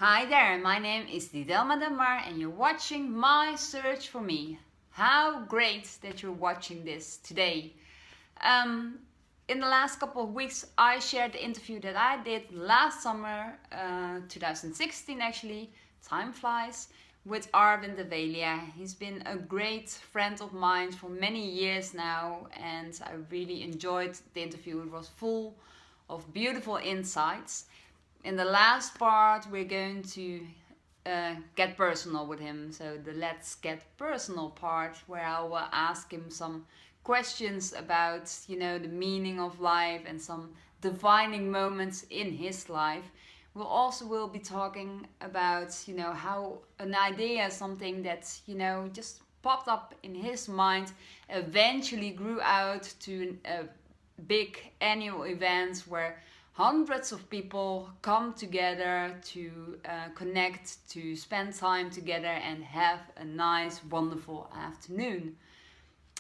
Hi there, my name is Didelma Damar and you're watching My Search for Me. How great that you're watching this today. In the last couple of weeks, I shared the interview that I did last summer, 2016 actually, time flies, with Arvind Devalia. He's been a great friend of mine for many years now, and I really enjoyed the interview. It was full of beautiful insights. In the last part, we're going to get personal with him. So the let's get personal part, where I will ask him some questions about, the meaning of life and some defining moments in his life. We'll also will be talking about, how an idea, something that, just popped up in his mind, eventually grew out to a big annual event where hundreds of people come together to connect, to spend time together and have a nice, wonderful afternoon.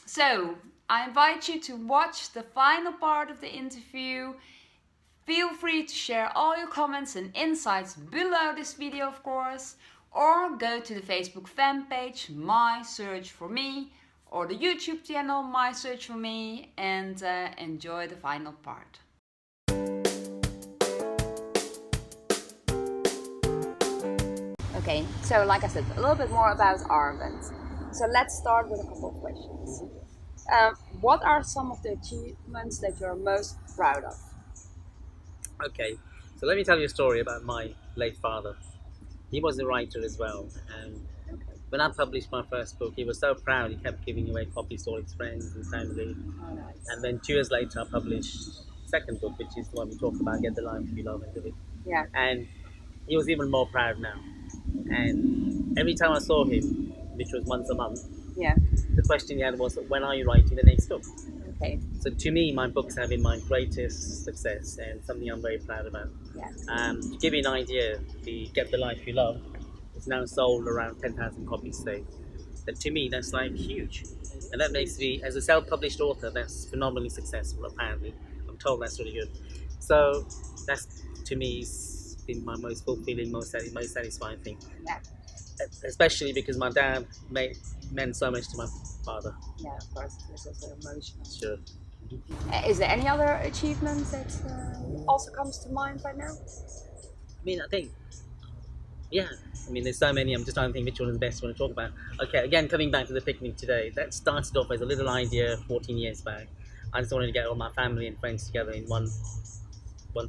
So, I invite you to watch the final part of the interview. Feel free to share all your comments and insights below this video, of course, or go to the Facebook fan page, My Search for Me, or the YouTube channel, My Search for Me, and enjoy the final part. Okay, so like I said, a little bit more about Arvind. So let's start with a couple of questions. What are some of the achievements that you're most proud of? Okay, so let me tell you a story about my late father. He was a writer as well, and when I published my first book, he was so proud. He kept giving away copies to all his friends and family. Oh, nice. And then 2 years later, I published second book, which is the one we talk about, Get the Life You Love and Live It. Yeah. And he was even more proud now. And every time I saw him, which was once a month, Yeah. the question he had was, when are you writing the next book? Okay. So to me, my books have been my greatest success and something I'm very proud about. Yeah. To give you an idea, the Get the Life You Love is now sold around 10,000 copies today. But to me, that's like huge. And that makes me, as a self-published author, that's phenomenally successful, apparently. I'm told that's really good. So that's, to me, has been my most fulfilling, most satisfying thing. Yeah. Especially because my dad meant so much to my father. Yeah. Of course, this is emotional. Sure. Is there any other achievement that also comes to mind right now? I mean, I think, yeah. I mean, there's so many. I'm just trying to think which one is the best one to talk about. Okay, again, coming back to the picnic today, that started off as a little idea 14 years back. I just wanted to get all my family and friends together in one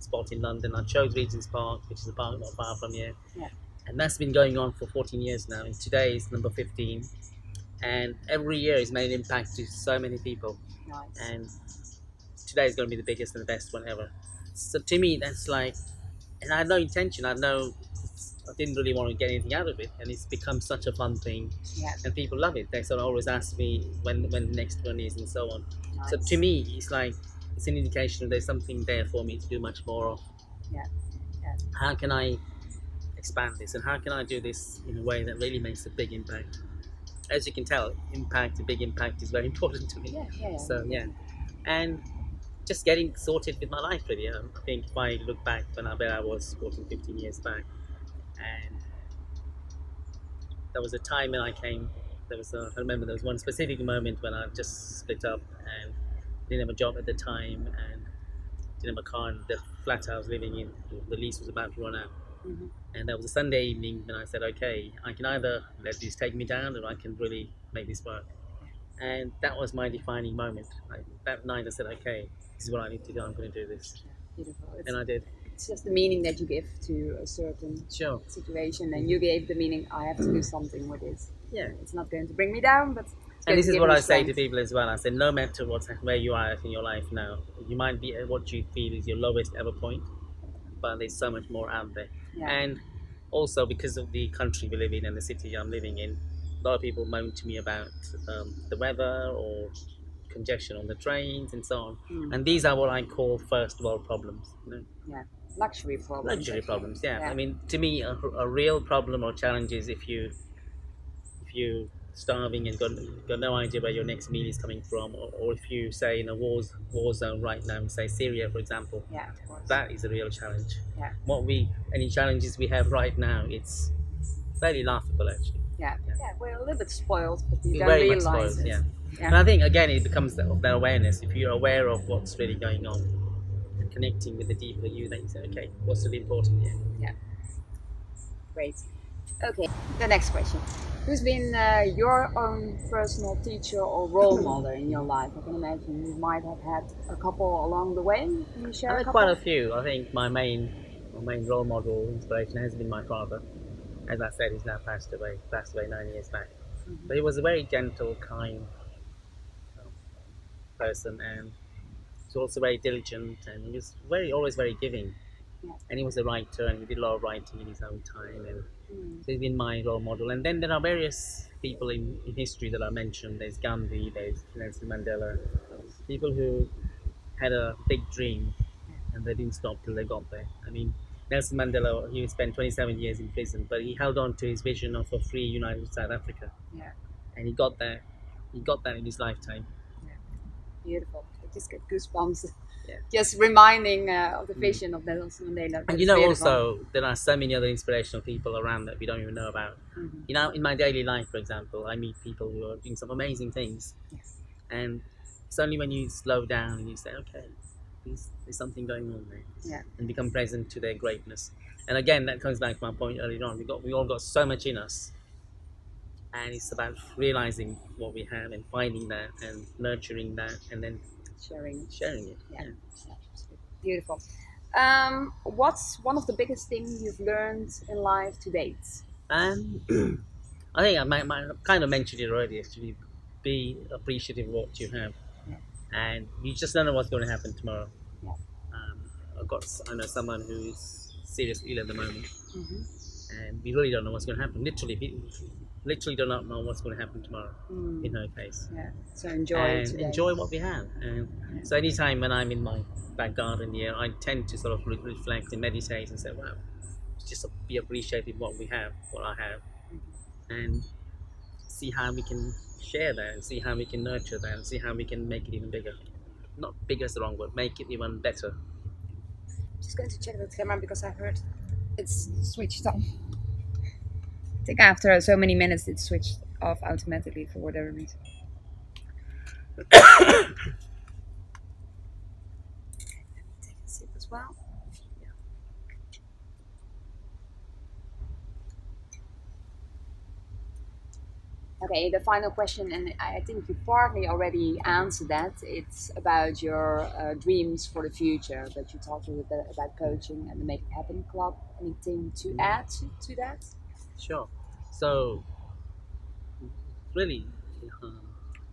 spot in London. I chose Regent's Park, which is a park not far from here. Yeah. And that's been going on for 14 years now. And today is number 15. And every year has made an impact to so many people. Nice. And today is going to be the biggest and the best one ever. So to me, that's like, and I had no intention. I didn't really want to get anything out of it, and it's become such a fun thing. Yeah. And people love it. They sort of always ask me when the next one is and so on. Nice. So to me, it's like it's an indication that there's something there for me to do much more of. Yeah. Yeah. How can I expand this, and how can I do this in a way that really makes a big impact? As you can tell, a big impact is very important to me. Yeah. Yeah. So yeah, and just getting sorted with my life really. I think if I look back when I was 14, 15 years back, and there was a time when I came, I remember there was one specific moment when I just split up and didn't have a job at the time and didn't have a car, and the flat I was living in, the lease was about to run out. Mm-hmm. And that was a Sunday evening, and I said, okay, I can either let this take me down or I can really make this work. And that was my defining moment. That night I said, okay, this is what I need to do, I'm going to do this. Beautiful. And I did. It's just the meaning that you give to a certain Sure. situation, and you gave the meaning. I have to do something with this. Yeah. It's not going to bring me down, but And this is what I say to people as well. I say, no matter where you are in your life now, you might be at what you feel is your lowest ever point, but there's so much more out there. Yeah. And also because of the country we live in and the city I'm living in, a lot of people moan to me about the weather or congestion on the trains and so on. And these are what I call first world problems. Yeah. Luxury problems. Luxury problems, yeah. I mean, to me, a real problem or challenge is if you starving and got no idea where your next meal is coming from, or if you say in a war zone right now, say Syria for example, Yeah, of course. that is a real challenge. Yeah. Any challenges we have right now, it's fairly laughable actually. Yeah. Yeah, we're a little bit spoiled, but we We're don't very much realize spoiled, it. yeah. Yeah. And I think again it becomes that awareness. If you're aware of what's really going on and connecting with the deeper you, then you say, okay, what's really important here? Yeah. Great. Okay, the next question. Who's been your own personal teacher or role model in your life? I can imagine you might have had a couple along the way. Can you share I've a had couple? quite a few. I think my main role model inspiration has been my father. As I said, he's now passed away 9 years back. Mhm. But he was a very gentle, kind um, person, and he was also very diligent, and he was always very giving. Yeah. And he was a writer, and he did a lot of writing in his own time, and Mm. so he's been my role model. And then there are various people in history that I mentioned. There's Gandhi, there's Nelson Mandela, people who had a big dream and they didn't stop till they got there. I mean, Nelson Mandela, he spent 27 years in prison, but he held on to his vision of a free, united South Africa, Yeah. and he got there. He got that in his lifetime. Yeah. Beautiful. I just get goosebumps. Yeah. Just reminding of the Mm. vision of Nelson Mandela. And That's you know, beautiful. also there are so many other inspirational people around that we don't even know about. Mhm. You know, in my daily life, for example, I meet people who are doing some amazing things, Yes. and it's only when you slow down and you say, okay, there's something going on there, Yeah. and become present to their greatness. And again, that comes back to my point earlier on. We all got so much in us, and it's about realizing what we have and finding that and nurturing that, and then Sharing. sharing it. Yeah. Yeah. Beautiful. What's one of the biggest things you've learned in life to date? And I think I kind of mentioned it already. Actually, be appreciative of what you have, Yeah. and you just don't know what's going to happen tomorrow. Yeah. I know someone who's seriously ill at the moment, Mm-hmm. and we really don't know what's going to happen. Literally do not know what's going to happen tomorrow. Mm. In her case, Yeah. So enjoy and today. enjoy what we have. And so anytime when I'm in my back garden here, I tend to sort of reflect and meditate and say, wow, just be appreciative of what we have, what I have, and see how we can share that, and see how we can nurture that, and see how we can make it even bigger. Not bigger is the wrong word. Make it even better. Just going to check the camera because I heard it's switched on. I think after so many minutes it switched off automatically for whatever reason. Take a sip as well. Okay, the final question, and I think you partly already answered that. It's about your dreams for the future, but you talked a little bit about coaching and the Make It Happen Club. Anything to add to that? Sure. So really, um,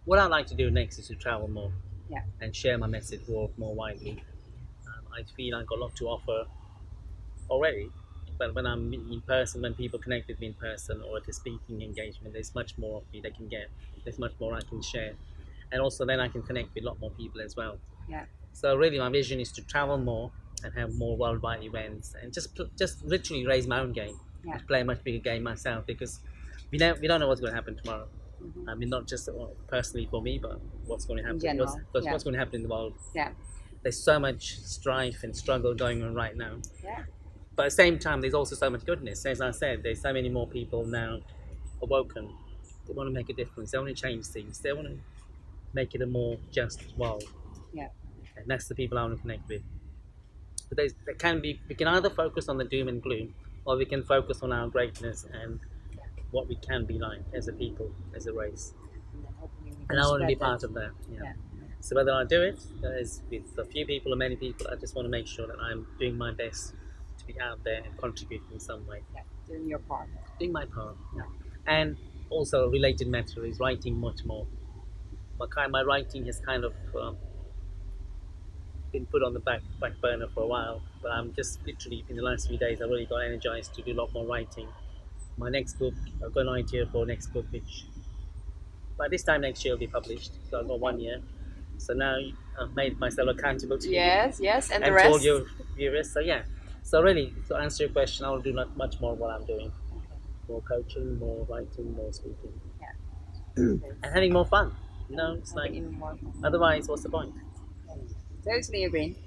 what I'd like to do next is to travel more. Yeah. And share my message more widely. I feel I've got a lot to offer already, but when I'm in person, when people connect with me in person or at a speaking engagement, there's much more of me they can get. There's much more I can share, and also then I can connect with a lot more people as well. Yeah. So really, my vision is to travel more and have more worldwide events, and just literally raise my own game, Yeah. and play a much bigger game myself, because we don't know what's going to happen tomorrow. Mm-hmm. I mean, not just personally for me, but what's going to happen. general, yeah. What's going to happen in the world. Yeah. There's so much strife and struggle going on right now. Yeah. But at the same time, there's also so much goodness. As I said, there's so many more people now awoken. They want to make a difference. They want to change things. They want to make it a more just world. Yeah. And that's the people I want to connect with. But there can be, we can either focus on the doom and gloom, or we can focus on our greatness and what we can be like as a people, as a race. And then hopefully we can And I want to be spread part that. of that. Yeah. Yeah. So whether I do it as with a few people or many people, I just want to make sure that I'm doing my best to be out there and contribute in some way. Yeah. Doing your part. Doing my part. Yeah. And also a related matter is writing much more. My writing has kind of been put on the back burner for a while, but I'm just literally in the last few days I really got energized to do a lot more writing. My next book, I've got an idea for next book, which by this time next year will be published. So I've got 1 year. So now I've made myself accountable to you Yes. Yes. And the and to all rest. your viewers. So yeah. So really, to answer your question, I will do much more what I'm doing. Okay. More coaching, more writing, more speaking. Yeah. and having more fun. It's like, Having even more fun. otherwise, what's the point? Totally agree.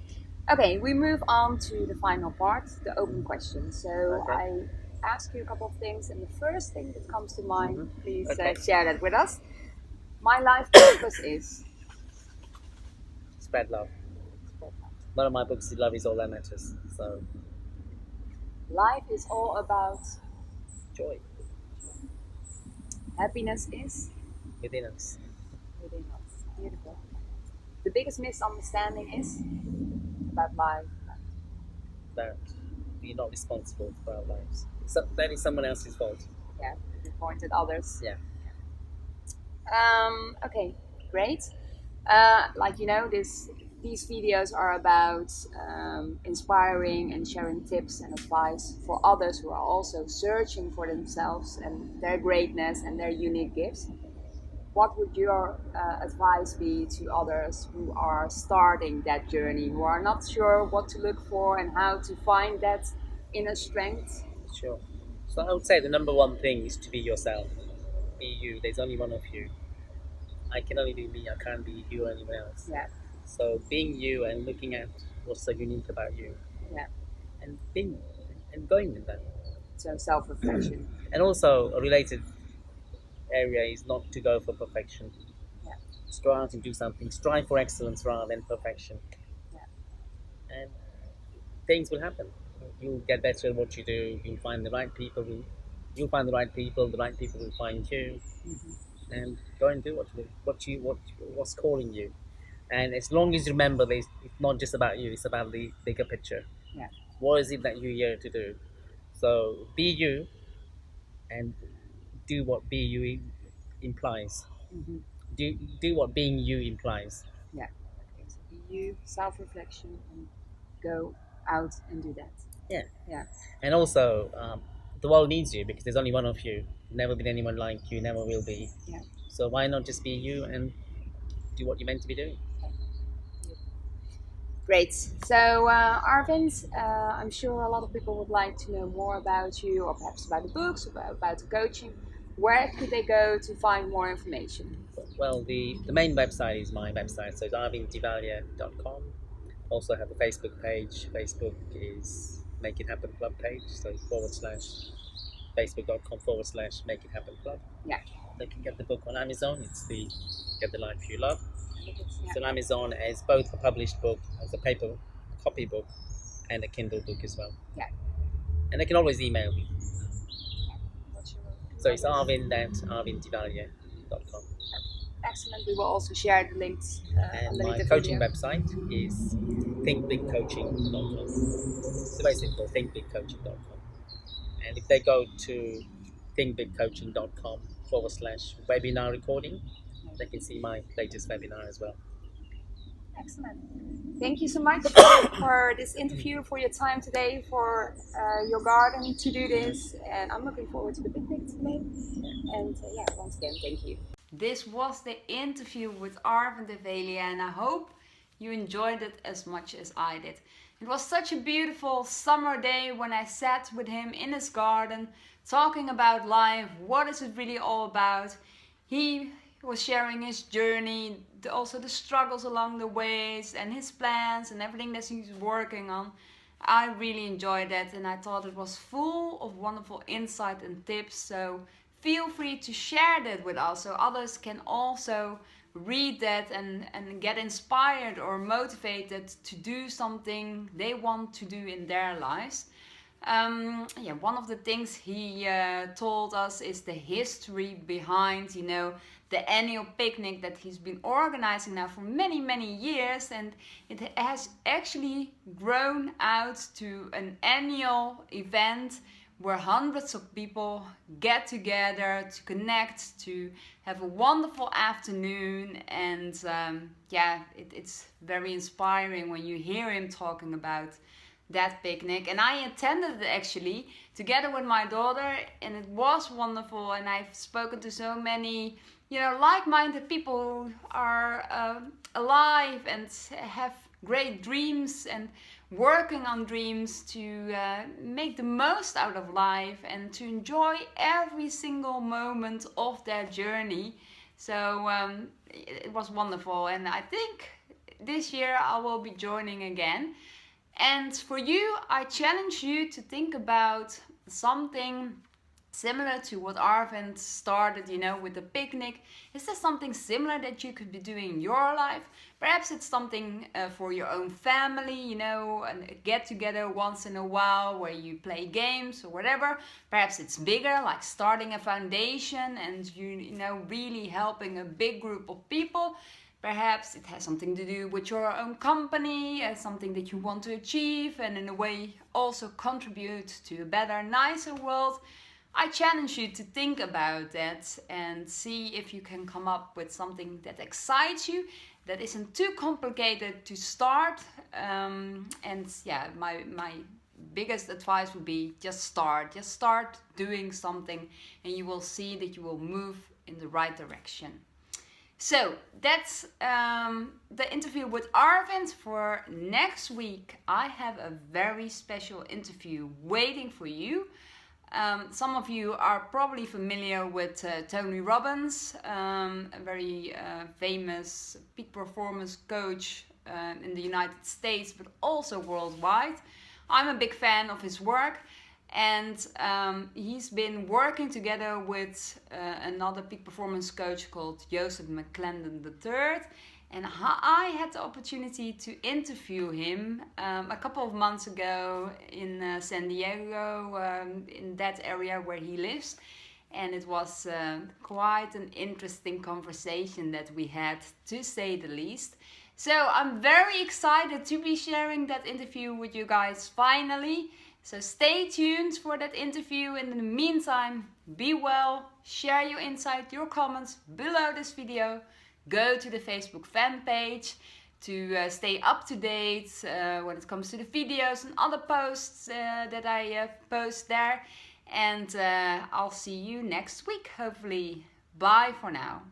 Okay, we move on to the final part, the open question. So Okay. I ask you a couple of things, and the first thing that comes to mind, please Okay. share that with us. My life purpose is Spread love. One of my books, Love is All That Matters. So, life is all about joy happiness is within us. within us. Beautiful. The biggest misunderstanding is about life. That we're not responsible for our lives. So that is someone else's fault. Yeah, you pointed others. Yeah. Okay, great. Like these videos are about inspiring and sharing tips and advice for others who are also searching for themselves and their greatness and their unique gifts. What would your advice be to others who are starting that journey, who are not sure what to look for and how to find that inner strength? Sure. So I would say the number one thing is to be yourself. Be you. There's only one of you. I can only be me. I can't be you or anyone else. Yeah, So being you and looking at what's so unique about you yeah. and being and going with that. So self reflection. And also a related area is not to go for perfection. Yeah, Strive to do something. Strive for excellence rather than perfection. yeah. And things will happen. You'll get better at what you do. You'll find the right people. You'll find the right people. The right people will find you, and go and do what's calling you. And as long as you remember, it's not just about you. It's about the bigger picture. Yeah. What is it that you're here to do? So be you and do what be you implies. Mm-hmm. Do what being you implies. Yeah. Okay. So be you, self reflection, and go out and do that. Yeah. Yeah. And also, the world needs you because there's only one of you. Never been anyone like you. Never will be. Yeah. So why not just be you and do what you're meant to be doing? Great. So, Arvind, I'm sure a lot of people would like to know more about you, or perhaps about the books, about the coaching. Where could they go to find more information? Well, the main website is my website, so it's arvinddevalia.com. Also have a Facebook page. Facebook is Make It Happen Club page, so it's / facebook.com/ Make It Happen Club. Yeah. They can get the book on Amazon. It's the Get the Life You Love. It's Yeah. on Amazon as both a published book, as a paper copy book, and a Kindle book as well. Yeah. And they can always email me. What's your So it's email? arvind@arvinddevalia.com. Excellent. We will also share the links And underneath my the coaching video. website is thinkbigcoaching.com. It's very simple, thinkbigcoaching.com. And if they go to thinkbigcoaching.com / webinar recording, they can see my latest webinar as well. Excellent. Thank you so much for this interview, for your time today, for your garden to do this. And I'm looking forward to the picnic today. And yeah, once again, thank you. This was the interview with Arvind Devalia, and I hope you enjoyed it as much as I did. It was such a beautiful summer day when I sat with him in his garden, talking about life, what is it really all about. He was sharing his journey, also the struggles along the ways, and his plans and everything that he's working on. I really enjoyed that, and I thought it was full of wonderful insight and tips. So feel free to share that with us so others can also read that and get inspired or motivated to do something they want to do in their lives. Yeah, one of the things he told us is the history behind, the annual picnic that he's been organizing now for many, many years, and it has actually grown out to an annual event where hundreds of people get together to connect, to have a wonderful afternoon. And yeah, it's very inspiring when you hear him talking about that picnic. And I attended it actually together with my daughter, and it was wonderful. And I've spoken to so many like-minded people who are alive and have great dreams and working on dreams to make the most out of life and to enjoy every single moment of that journey. So it was wonderful, and I think this year I will be joining again. And for you, I challenge you to think about something similar to what Arvind started, with the picnic. Is there something similar that you could be doing in your life? Perhaps it's something for your own family, a get together once in a while where you play games or whatever. Perhaps it's bigger, like starting a foundation and really helping a big group of people. Perhaps it has something to do with your own company, something that you want to achieve, and in a way also contribute to a better, nicer world. I challenge you to think about that and see if you can come up with something that excites you, that isn't too complicated to start. My biggest advice would be just start doing something, and you will see that you will move in the right direction. So that's the interview with Arvind. For next week, I have a very special interview waiting for you. Some of you are probably familiar with Tony Robbins, a very famous peak performance coach in the United States, but also worldwide. I'm a big fan of his work, and he's been working together with another peak performance coach called Joseph McClendon III. And I had the opportunity to interview him a couple of months ago in San Diego, in that area where he lives. And it was quite an interesting conversation that we had, to say the least. So I'm very excited to be sharing that interview with you guys finally. So stay tuned for that interview. And in the meantime, be well, share your insight, your comments below this video. Go to the Facebook fan page to stay up to date when it comes to the videos and other posts that I post there. And I'll see you next week, hopefully. Bye for now.